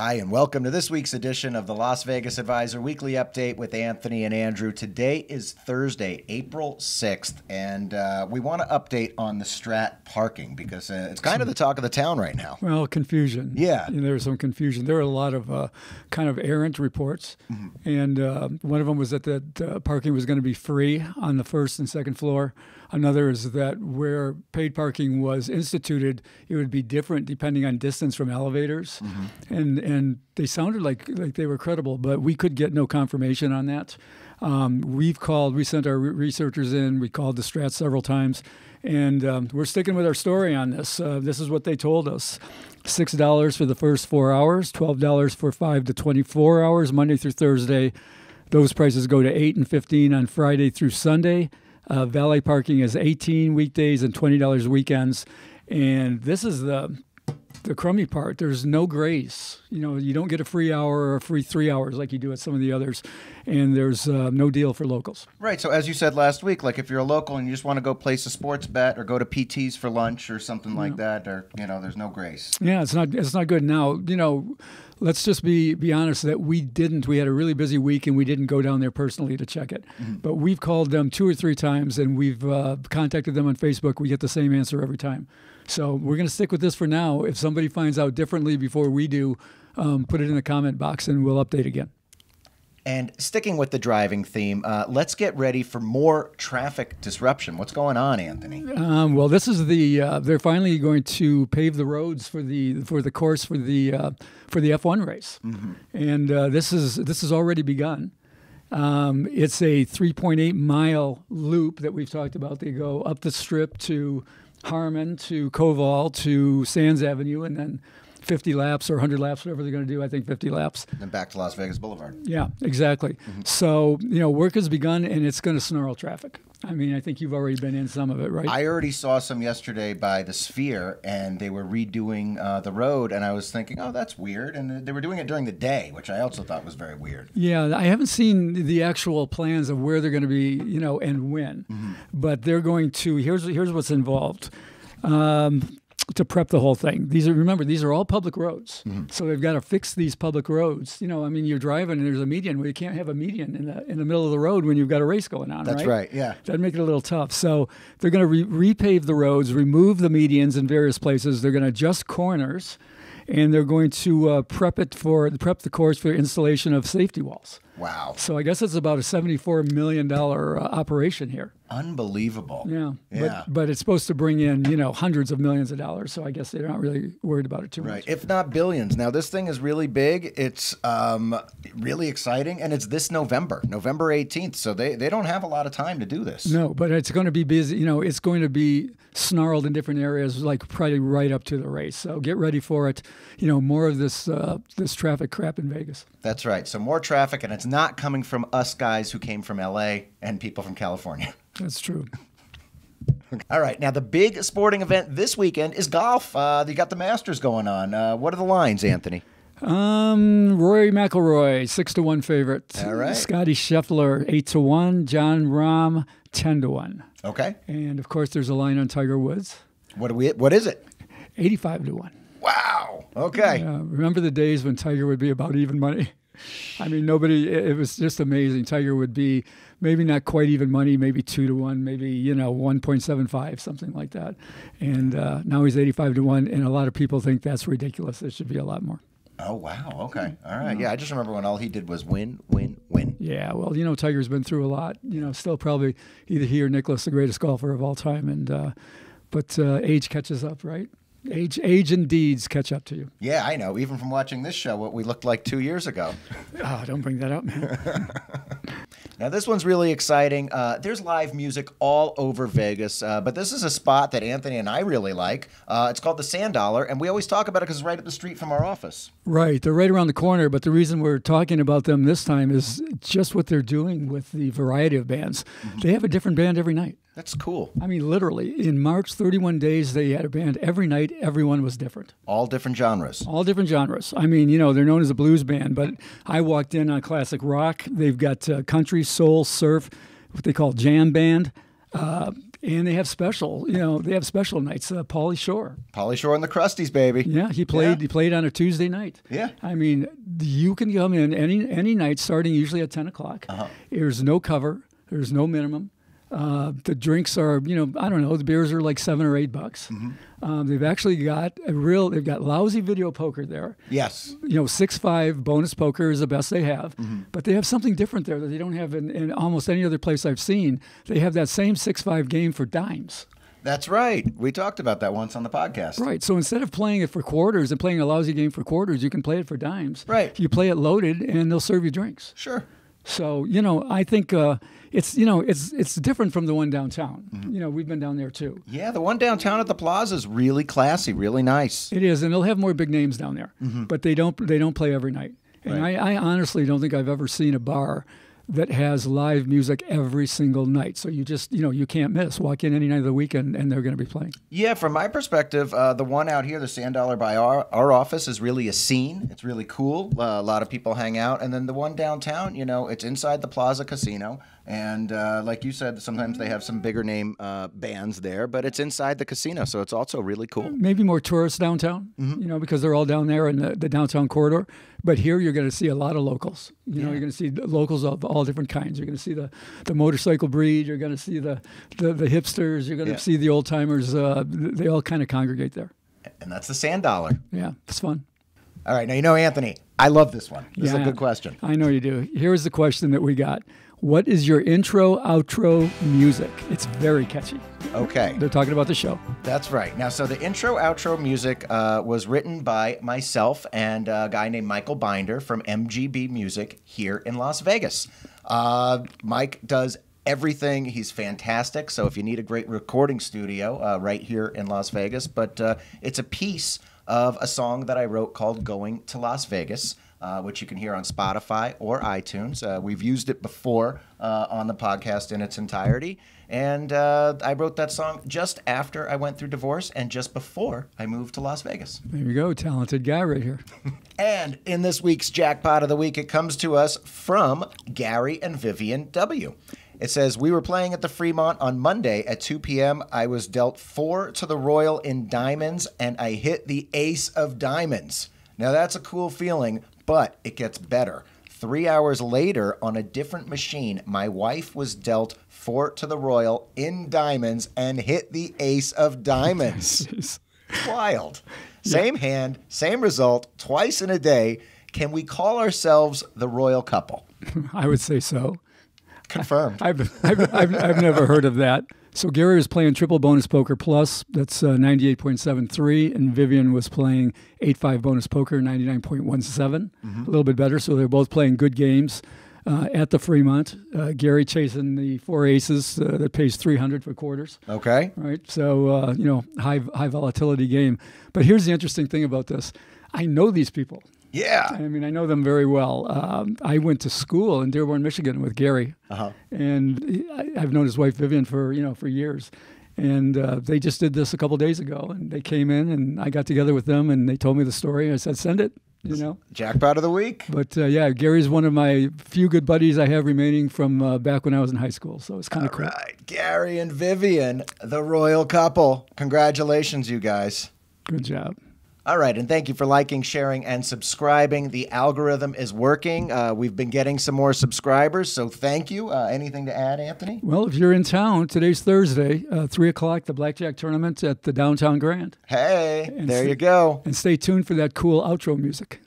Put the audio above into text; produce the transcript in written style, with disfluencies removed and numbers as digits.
Hi, and welcome to this week's edition of the Las Vegas Advisor Weekly Update with Anthony and Andrew. Today is Thursday, April 6th, and we want to update on the STRAT parking because it's kind of the talk of the town right now. Well, confusion. Yeah. There's some confusion. There are a lot of kind of errant reports, and one of them was that the parking was going to be free on the first and second floor. Another is that where paid parking was instituted, it would be different depending on distance from elevators. And they sounded like they were credible, but we could get no confirmation on that. We sent our researchers in, we called the STRAT several times, and we're sticking with our story on this. This is what they told us. $6 for the first 4 hours, $12 for 5 to 24 hours, Monday through Thursday. Those prices go to $8 and $15 on Friday through Sunday. Valet parking is $18 weekdays and $20 weekends. And this is the crummy part. There's no grace. You don't get a free hour or a free 3 hours like you do at some of the others. And there's no deal for locals. Right. So as you said last week, like if you're a local and you just want to go place a sports bet or go to PT's for lunch or something like that, or, there's no grace. Yeah, it's not good. Now, let's just be honest that we had a really busy week and we didn't go down there personally to check it. But we've called them 2 or 3 times and we've contacted them on Facebook. We get the same answer every time. So we're going to stick with this for now. If somebody finds out differently before we do, put it in the comment box and we'll update again. And sticking with the driving theme, let's get ready for more traffic disruption. What's going on, Anthony? Well, this is they're finally going to pave the roads for the course for the F1 race, and this has already begun. It's a 3.8 mile loop that we've talked about. They go up the strip to Harmon, to Koval, to Sands Avenue, and then 50 laps or 100 laps, whatever they're going to do. I think 50 laps. And then back to Las Vegas Boulevard. Yeah, exactly. So, work has begun, and it's going to snarl traffic. I mean, I think you've already been in some of it, right? I already saw some yesterday by the Sphere, and they were redoing the road, and I was thinking, oh, that's weird. And they were doing it during the day, which I also thought was very weird. Yeah, I haven't seen the actual plans of where they're going to be, and when. But they're going to, here's what's involved. To prep the whole thing. These are all public roads. So they've got to fix these public roads. You're driving and there's a median. Well, you can't have a median in the middle of the road when you've got a race going on, That's right, yeah. That'd make it a little tough. So they're going to repave the roads, remove the medians in various places. They're going to adjust corners, and they're going to prep the course for installation of safety walls. Wow. So I guess it's about a $74 million operation here. Unbelievable. Yeah. But it's supposed to bring in, hundreds of millions of dollars. So I guess they're not really worried about it too much. Right. If not billions. Now, this thing is really big. It's really exciting. And it's this November 18th. So they don't have a lot of time to do this. No, but it's going to be busy. It's going to be snarled in different areas, like probably right up to the race. So get ready for it. More of this traffic crap in Vegas. That's right. So more traffic, and it's not coming from us guys who came from L.A. and people from California. That's true. All right. Now, the big sporting event this weekend is golf. You got the Masters going on. What are the lines, Anthony? Rory McIlroy, 6-1 favorite. All right. Scotty Scheffler, 8-1. John Rahm, 10-1. Okay. And, of course, there's a line on Tiger Woods. What is it? 85-1. Wow. Okay. Remember the days when Tiger would be about even money? I mean, it was just amazing. Tiger would be maybe not quite even money, maybe 2-1, maybe, 1.75, something like that. And now he's 85-1, and a lot of people think that's ridiculous. There should be a lot more. Oh, wow. Okay. All right. Yeah, I just remember when all he did was win, win, win. Yeah, well, Tiger's been through a lot. Still probably either he or Nicklaus, the greatest golfer of all time. And but age catches up, right? Age and deeds catch up to you. Yeah, I know. Even from watching this show, what we looked like 2 years ago. Oh, don't bring that up, man. Now, this one's really exciting. There's live music all over Vegas, but this is a spot that Anthony and I really like. It's called the Sand Dollar, and we always talk about it because it's right up the street from our office. Right. They're right around the corner, but the reason we're talking about them this time is just what they're doing with the variety of bands. They have a different band every night. That's cool. I mean, literally, in March, 31 days, they had a band every night. Everyone was different. All different genres. All different genres. I mean, they're known as a blues band, but I walked in on classic rock. They've got country, soul, surf, what they call jam band. And they have special, they have special nights. Pauly Shore. Pauly Shore and the Crusties, baby. Yeah, he played. Yeah. He played on a Tuesday night. Yeah. I mean, you can come in any night, starting usually at 10 o'clock. There's no cover. There's no minimum. The drinks are, I don't know. The beers are like $7 or $8. They've actually got they've got lousy video poker there. Yes. 6-5 bonus poker is the best they have, but they have something different there that they don't have in almost any other place I've seen. They have that same 6-5 game for dimes. That's right. We talked about that once on the podcast. Right. So instead of playing it for quarters and playing a lousy game for quarters, you can play it for dimes. Right. You play it loaded, and they'll serve you drinks. Sure. So, I think it's different from the one downtown. We've been down there too. Yeah, the one downtown at the Plaza is really classy, really nice. It is, and they'll have more big names down there, but they don't play every night. And Right. I honestly don't think I've ever seen a bar that has live music every single night. So you just, you can't miss. Walk in any night of the week and they're going to be playing. Yeah, from my perspective, the one out here, the Sand Dollar by our office, is really a scene. It's really cool. A lot of people hang out. And then the one downtown, it's inside the Plaza Casino. And like you said, sometimes they have some bigger name bands there, but it's inside the casino, so it's also really cool. Maybe more tourists downtown, because they're all down there in the downtown corridor. But here you're going to see a lot of locals. You're going to see locals of all different kinds. You're going to see the motorcycle breed. You're going to see the hipsters. You're going to see the old timers. They all kind of congregate there. And that's the Sand Dollar. Yeah, it's fun. All right, now Anthony, I love this one. This is a good question. I know you do. Here's the question that we got. What is your intro, outro music? It's very catchy. Okay. They're talking about the show. That's right. Now, so the intro, outro music was written by myself and a guy named Michael Binder from MGB Music here in Las Vegas. Mike does everything. He's fantastic. So if you need a great recording studio, right here in Las Vegas. But it's a piece of a song that I wrote called Going to Las Vegas, which you can hear on Spotify or iTunes. We've used it before on the podcast in its entirety. And I wrote that song just after I went through divorce and just before I moved to Las Vegas. There you go. Talented guy right here. And in this week's Jackpot of the Week, it comes to us from Gary and Vivian W. It says, we were playing at the Fremont on Monday at 2 p.m. I was dealt 4 to the Royal in diamonds, and I hit the ace of diamonds. Now, that's a cool feeling, but it gets better. 3 hours later, on a different machine, my wife was dealt 4 to the Royal in diamonds and hit the ace of diamonds. Wild. Same hand, same result, twice in a day. Can we call ourselves the Royal couple? I would say so. Confirmed. I've never heard of that. So Gary was playing triple bonus poker plus, that's 98.73, and Vivian was playing 8-5 bonus poker, 99.17, a little bit better. So they're both playing good games at the Fremont. Gary chasing the 4 aces that pays $300 for quarters. Okay. Right. So high volatility game. But here's the interesting thing about this: I know these people. Yeah. I mean, I know them very well. I went to school in Dearborn, Michigan with Gary, and I've known his wife Vivian for years. And they just did this a couple days ago, and they came in, and I got together with them, and they told me the story. I said, "Send it," Jackpot of the Week. But yeah, Gary's one of my few good buddies I have remaining from back when I was in high school, so it's kind of cool. All right, Gary and Vivian, the Royal couple. Congratulations, you guys. Good job. All right, and thank you for liking, sharing, and subscribing. The algorithm is working. We've been getting some more subscribers, so thank you. Anything to add, Anthony? Well, if you're in town, today's Thursday, 3 o'clock, the Blackjack Tournament at the Downtown Grand. Hey, And there you go. And stay tuned for that cool outro music.